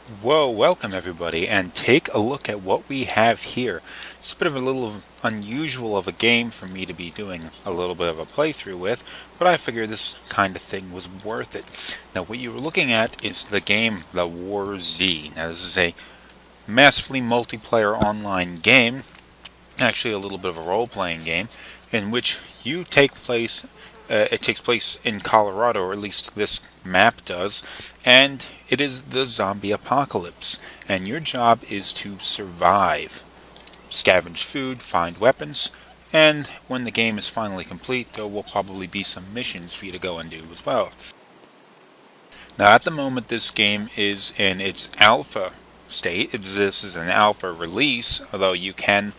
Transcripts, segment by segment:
Whoa, welcome everybody, and take a look at what we have here. It's a bit of a little unusual of a game for me to be doing a little bit of a playthrough with, but I figured this kind of thing was worth it. Now what you were looking at is the game The WarZ. Now this is a massively multiplayer online game, actually a little bit of a role-playing game, in which you take place, it takes place in Colorado, or at least this map does, and it is the zombie apocalypse, and your job is to survive, scavenge food, find weapons, and when the game is finally complete, there will probably be some missions for you to go and do as well. Now at the moment this game is in its alpha state. This is an alpha release, although you can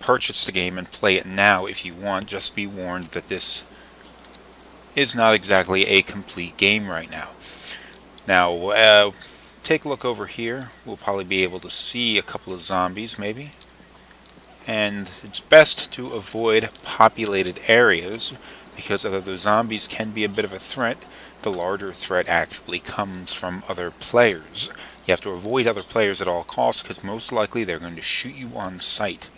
purchase the game and play it now if you want. Just be warned that this is not exactly a complete game right now. Now, take a look over here. We'll probably be able to see a couple of zombies, maybe. And it's best to avoid populated areas, because although the zombies can be a bit of a threat, the larger threat actually comes from other players. You have to avoid other players at all costs, because most likely they're going to shoot you on sight.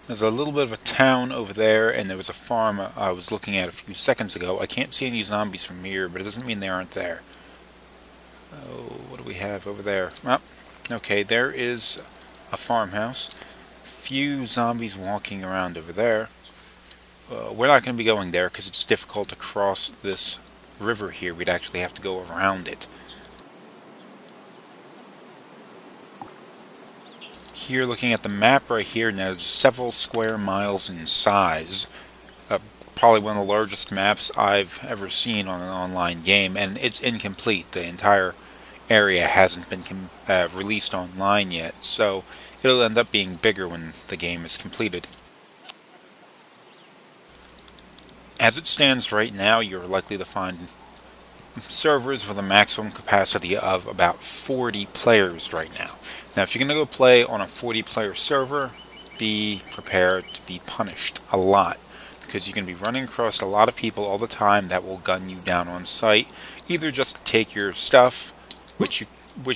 There's a little bit of a town over there, and there was a farm I was looking at a few seconds ago. I can't see any zombies from here, but it doesn't mean they aren't there. Oh, what do we have over there? Oh, okay, there is a farmhouse. Few zombies walking around over there. We're not going to be going there because it's difficult to cross this river here. We'd actually have to go around it. Here, looking at the map right here, now it's several square miles in size. Probably one of the largest maps I've ever seen on an online game, and it's incomplete. The entire area hasn't been released online yet, so it'll end up being bigger when the game is completed. As it stands right now, you're likely to find servers with a maximum capacity of about 40 players right now. Now, if you're going to go play on a 40-player server, be prepared to be punished a lot, because you're going to be running across a lot of people all the time that will gun you down on sight, either just to take your stuff, which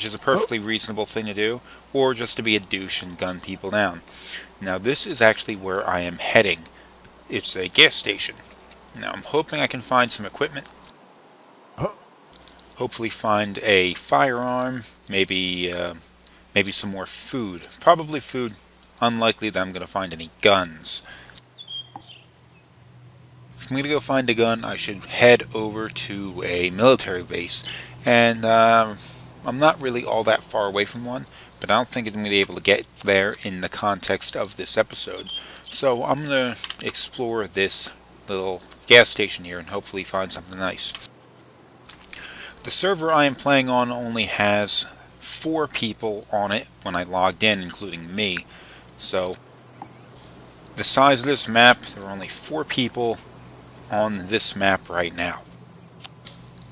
is a perfectly reasonable thing to do, or just to be a douche and gun people down. Now, this is actually where I am heading. It's a gas station. Now, I'm hoping I can find some equipment. Hopefully find a firearm, maybe some more food. Probably food. Unlikely that I'm going to find any guns. If I'm going to go find a gun, I should head over to a military base. And I'm not really all that far away from one, but I don't think I'm going to be able to get there in the context of this episode. So I'm going to explore this little gas station here and hopefully find something nice. The server I am playing on only has 4 people on it when I logged in, including me. So the size of this map, there are only 4 people on this map right now.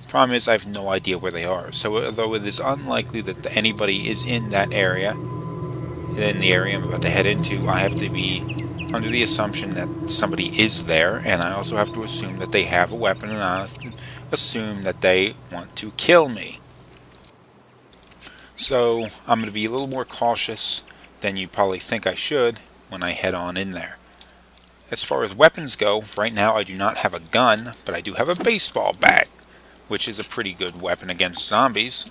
Problem is, I have no idea where they are. So although it is unlikely that anybody is in that area, in the area I'm about to head into, I have to be under the assumption that somebody is there, and I also have to assume that they have a weapon, and I have to assume that they want to kill me. So I'm going to be a little more cautious than you probably think I should when I head on in there. As far as weapons go, right now I do not have a gun, but I do have a baseball bat, which is a pretty good weapon against zombies.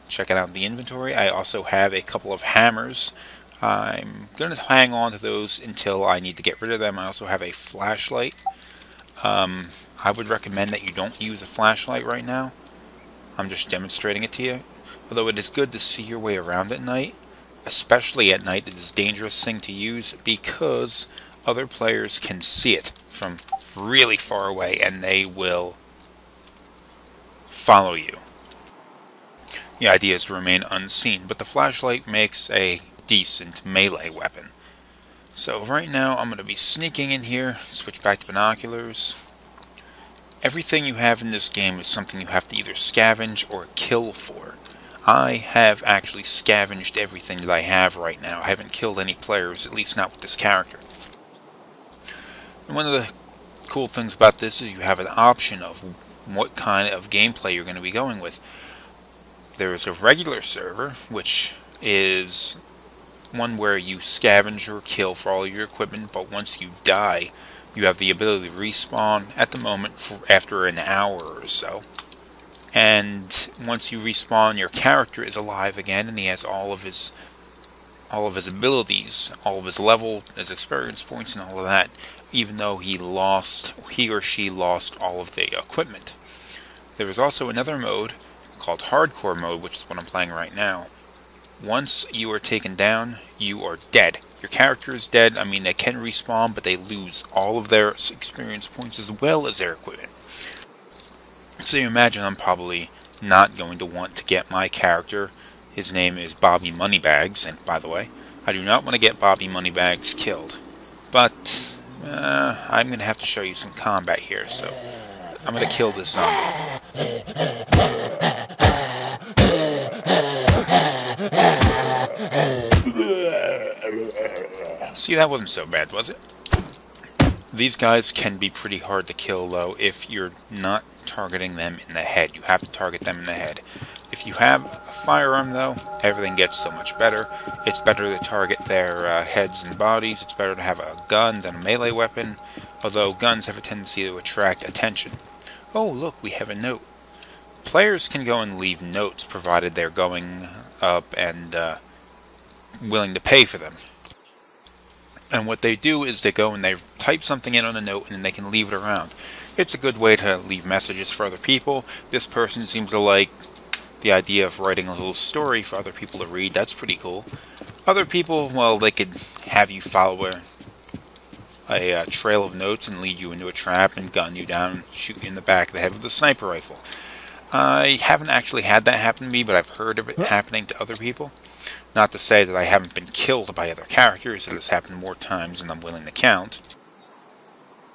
Checking out the inventory, I also have a couple of hammers. I'm going to hang on to those until I need to get rid of them. I also have a flashlight. I would recommend that you don't use a flashlight right now. I'm just demonstrating it to you. Although it is good to see your way around at night, especially at night, it is a dangerous thing to use because other players can see it from really far away and they will follow you. The idea is to remain unseen, but the flashlight makes a decent melee weapon. So right now I'm going to be sneaking in here, switch back to binoculars. Everything you have in this game is something you have to either scavenge or kill for. I have actually scavenged everything that I have right now. I haven't killed any players, at least not with this character. And one of the cool things about this is you have an option of what kind of gameplay you're going to be going with. There is a regular server, which is one where you scavenge or kill for all your equipment, but once you die, you have the ability to respawn at the moment after an hour or so. And once you respawn, your character is alive again, and he has all of his abilities, all of his level, his experience points, and all of that, even though he or she lost all of the equipment. There is also another mode called Hardcore mode, which is what I'm playing right now. Once you are taken down, you are dead. Your character is dead. I mean, they can respawn, but they lose all of their experience points as well as their equipment. So you imagine I'm probably not going to want to get my character. His name is Bobby Moneybags, and by the way, I do not want to get Bobby Moneybags killed. But I'm going to have to show you some combat here, so I'm going to kill this zombie. See, that wasn't so bad, was it? These guys can be pretty hard to kill, though, if you're not targeting them in the head. You have to target them in the head. If you have a firearm, though, everything gets so much better. It's better to target their heads and bodies. It's better to have a gun than a melee weapon, although guns have a tendency to attract attention. Oh, look, we have a note. Players can go and leave notes, provided they're going up and willing to pay for them. And what they do is they go and they type something in on a note, and then they can leave it around. It's a good way to leave messages for other people. This person seems to like the idea of writing a little story for other people to read. That's pretty cool. Other people, well, they could have you follow a trail of notes and lead you into a trap and gun you down and shoot you in the back of the head with a sniper rifle. I haven't actually had that happen to me, but I've heard of it happening to other people. Not to say that I haven't been killed by other characters. It has happened more times than I'm willing to count.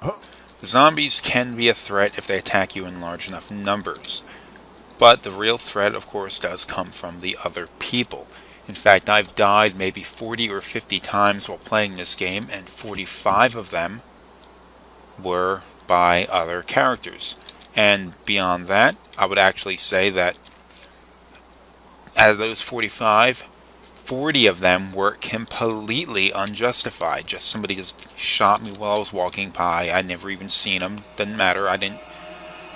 The zombies can be a threat if they attack you in large enough numbers. But the real threat, of course, does come from the other people. In fact, I've died maybe 40 or 50 times while playing this game, and 45 of them were by other characters. And beyond that, I would actually say that out of those 45, 40 of them were completely unjustified. Just somebody just shot me while I was walking by. I'd never even seen them. Didn't matter. I didn't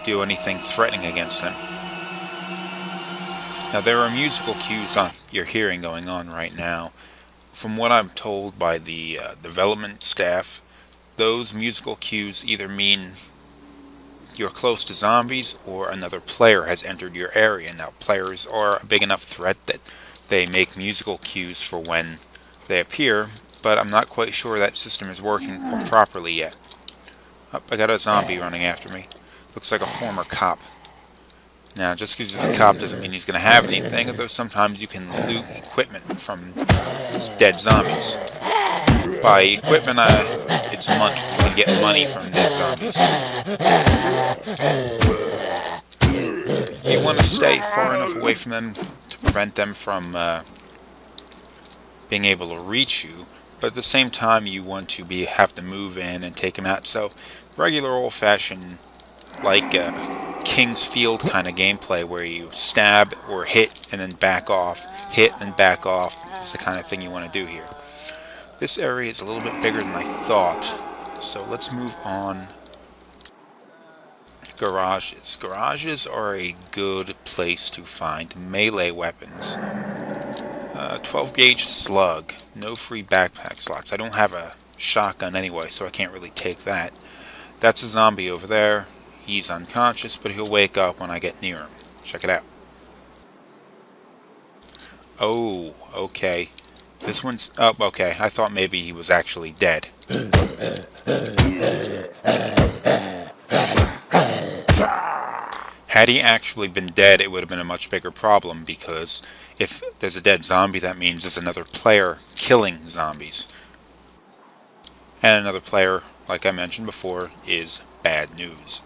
do anything threatening against them. Now, there are musical cues you're hearing going on right now. From what I'm told by the development staff, those musical cues either mean you're close to zombies or another player has entered your area. Now, players are a big enough threat that they make musical cues for when they appear, but I'm not quite sure that system is working properly yet. Oh, I got a zombie running after me. Looks like a former cop. Now, just because he's a cop doesn't mean he's going to have anything, although sometimes you can loot equipment from these dead zombies. By equipment, it's money. You can get money from dead zombies. You want to stay far enough away from them to prevent them from being able to reach you, but at the same time you want to have to move in and take them out. So regular old-fashioned, like King's Field kind of gameplay where you stab or hit and then back off, hit and back off is the kind of thing you want to do here. This area is a little bit bigger than I thought, so let's move on. Garages. Garages are a good place to find melee weapons. 12 gauge slug. No free backpack slots. I don't have a shotgun anyway, so I can't really take that. That's a zombie over there. He's unconscious, but he'll wake up when I get near him. Check it out. Oh, okay. This one's... Oh, okay. I thought maybe he was actually dead. Had he actually been dead, it would have been a much bigger problem, because if there's a dead zombie, that means there's another player killing zombies. And another player, like I mentioned before, is bad news.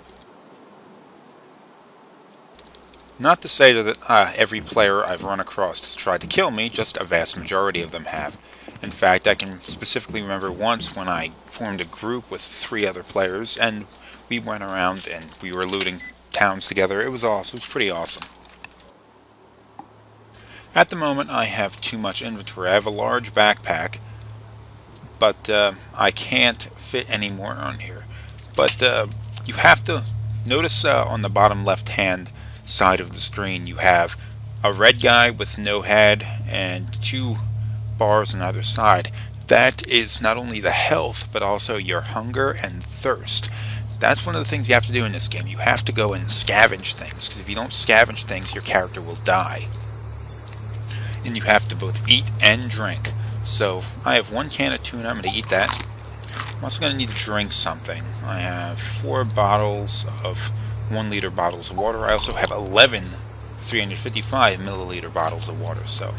Not to say that every player I've run across has tried to kill me, just a vast majority of them have. In fact, I can specifically remember once when I formed a group with 3 other players, and we went around and we were looting towns together. It was awesome. It was pretty awesome. At the moment I have too much inventory. I have a large backpack, but I can't fit any more on here. But you have to notice on the bottom left hand side of the screen you have a red guy with no head and 2 bars on either side. That is not only the health but also your hunger and thirst. That's one of the things you have to do in this game. You have to go and scavenge things, because if you don't scavenge things your character will die. And you have to both eat and drink. So I have 1 can of tuna, I'm going to eat that. I'm also going to need to drink something. I have 4 bottles of 1 liter bottles of water. I also have 11 355 milliliter bottles of water. So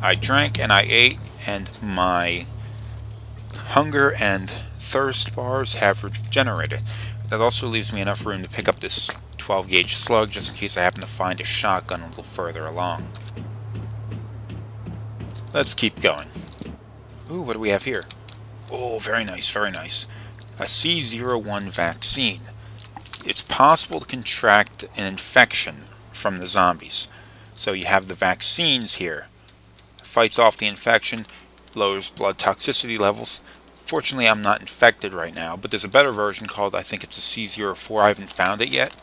I drank and I ate, and my hunger and thirst bars have regenerated. That also leaves me enough room to pick up this 12 gauge slug just in case I happen to find a shotgun a little further along. Let's keep going. Ooh, what do we have here? Oh, very nice, very nice. A C01 vaccine. It's possible to contract an infection from the zombies. So you have the vaccines here. Fights off the infection, lowers blood toxicity levels. Fortunately, I'm not infected right now, but there's a better version called, I think it's a C04. I haven't found it yet,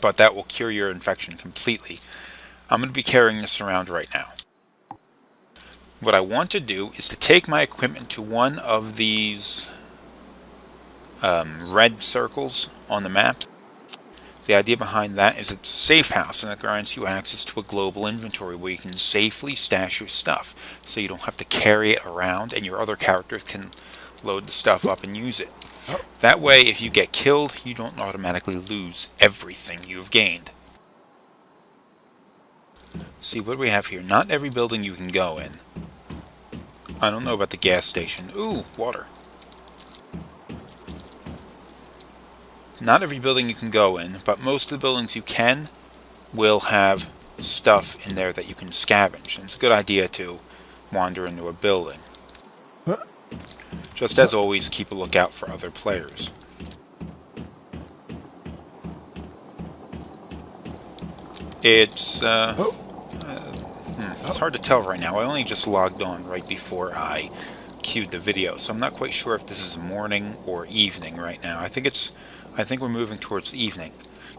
but that will cure your infection completely. I'm going to be carrying this around right now. What I want to do is to take my equipment to one of these red circles on the map. The idea behind that is it's a safe house, and it grants you access to a global inventory where you can safely stash your stuff, so you don't have to carry it around and your other character can load the stuff up and use it. That way, if you get killed, you don't automatically lose everything you've gained. See, what do we have here? Not every building you can go in. I don't know about the gas station. Ooh, water. Not every building you can go in, but most of the buildings you can will have stuff in there that you can scavenge. And it's a good idea to wander into a building. Just as always, keep a lookout for other players. It's hard to tell right now. I only just logged on right before I queued the video, so I'm not quite sure if this is morning or evening right now. I think we're moving towards the evening.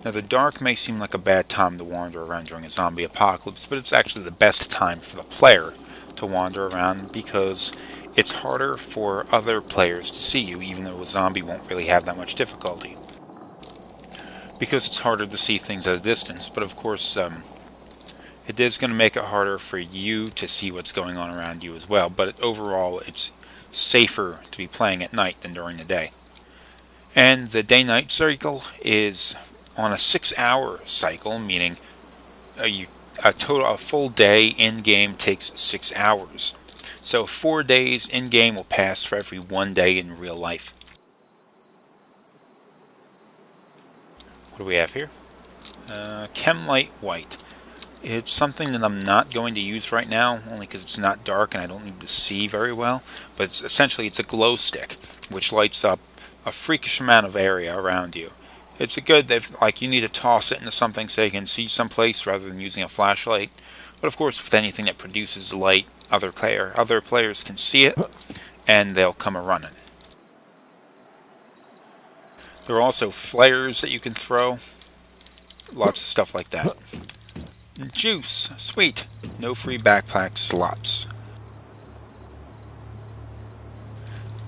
Now, the dark may seem like a bad time to wander around during a zombie apocalypse, but it's actually the best time for the player to wander around because it's harder for other players to see you, even though a zombie won't really have that much difficulty. Because it's harder to see things at a distance, but of course, it is going to make it harder for you to see what's going on around you as well, but overall, it's safer to be playing at night than during the day. And the day-night cycle is on a 6-hour cycle, meaning a full day in-game takes 6 hours. So 4 days in-game will pass for every 1 day in real life. What do we have here? Chemlight White. It's something that I'm not going to use right now, only because it's not dark and I don't need to see very well. But essentially it's a glow stick, which lights up a freakish amount of area around you. It's a good, like, you need to toss it into something so you can see someplace rather than using a flashlight. But of course, with anything that produces light, other players can see it, and they'll come a-running. There are also flares that you can throw. Lots of stuff like that. Juice! Sweet! No free backpack slots.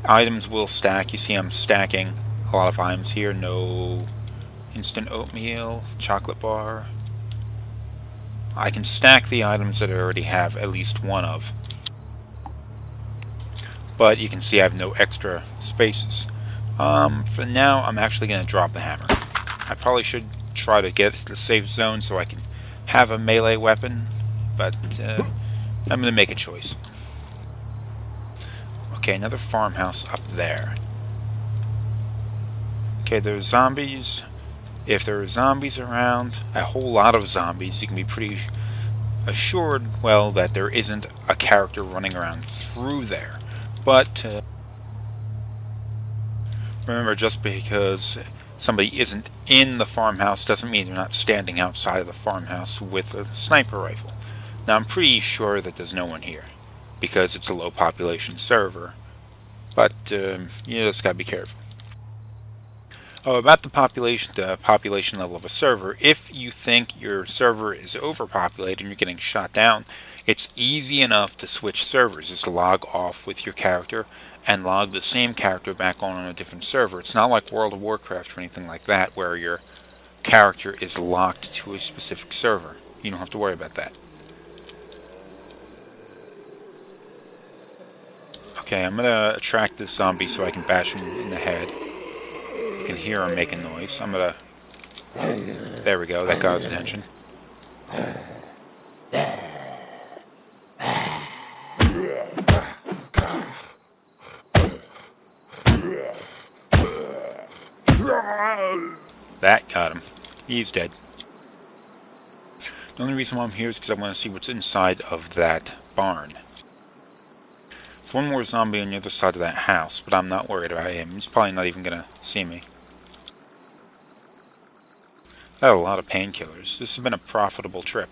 Items will stack. You see I'm stacking a lot of items here. No instant oatmeal, chocolate bar. I can stack the items that I already have at least one of. But you can see I have no extra spaces. For now, I'm actually going to drop the hammer. I probably should try to get to the safe zone so I can have a melee weapon, but I'm going to make a choice. Okay, another farmhouse up there. Okay, there's zombies. If there are zombies around, a whole lot of zombies, you can be pretty assured, well, that there isn't a character running around through there. But remember, just because somebody isn't in the farmhouse doesn't mean they're not standing outside of the farmhouse with a sniper rifle. Now I'm pretty sure that there's no one here, because it's a low population server, but you just gotta be careful. Oh, about the population level of a server, if you think your server is overpopulated and you're getting shot down, it's easy enough to switch servers. Just log off with your character and log the same character back on a different server. It's not like World of Warcraft or anything like that where your character is locked to a specific server. You don't have to worry about that. Okay, I'm gonna attract this zombie so I can bash him in the head. You can hear him making noise. I'm gonna... There we go, that got his attention. That got him. He's dead. The only reason why I'm here is because I want to see what's inside of that barn. There's one more zombie on the other side of that house, but I'm not worried about him. He's probably not even going to see me. I had a lot of painkillers. This has been a profitable trip.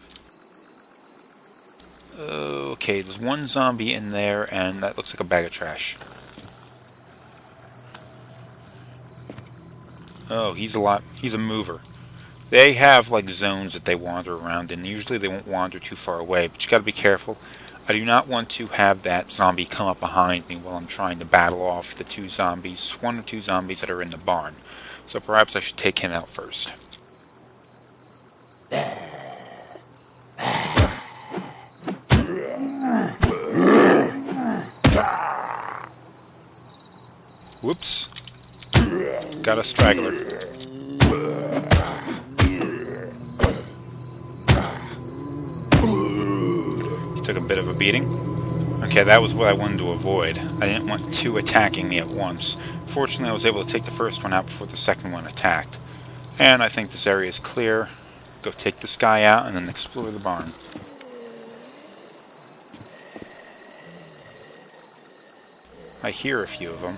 Okay, there's one zombie in there, and that looks like a bag of trash. Oh, he's a mover. They have like zones that they wander around in. Usually they won't wander too far away, but you gotta be careful. I do not want to have that zombie come up behind me while I'm trying to battle off the one or two zombies that are in the barn. So perhaps I should take him out first. Whoops. Got a straggler. He took a bit of a beating. Okay, that was what I wanted to avoid. I didn't want two attacking me at once. Fortunately, I was able to take the first one out before the second one attacked. And I think this area is clear. Go take this guy out and then explore the barn. I hear a few of them.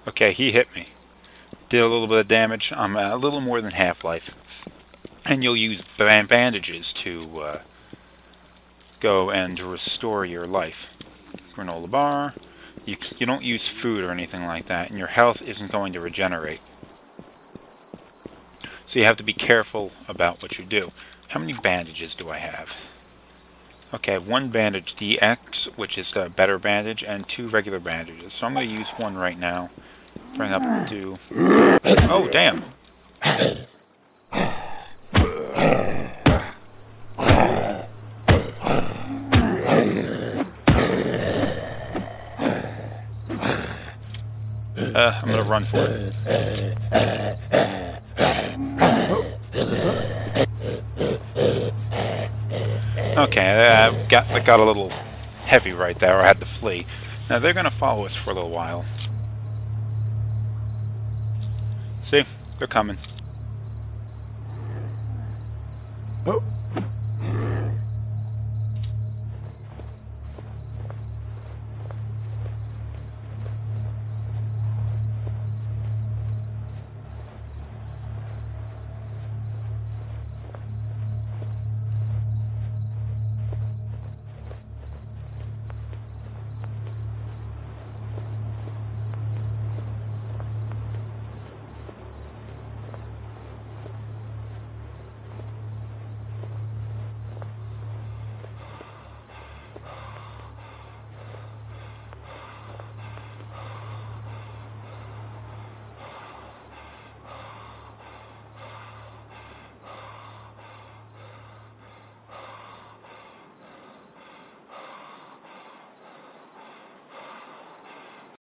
Okay, he hit me. Did a little bit of damage. I'm a little more than half-life. And you'll use bandages to go and restore your life. Granola bar. You don't use food or anything like that, and your health isn't going to regenerate. So you have to be careful about what you do. How many bandages do I have? Okay, I have one bandage DX, which is a better bandage, and two regular bandages. So I'm going to use one right now. Bring up to... Oh, damn! I'm going to run for it. Okay, that got a little heavy right there. I had to flee. Now they're going to follow us for a little while. See? They're coming. Oh.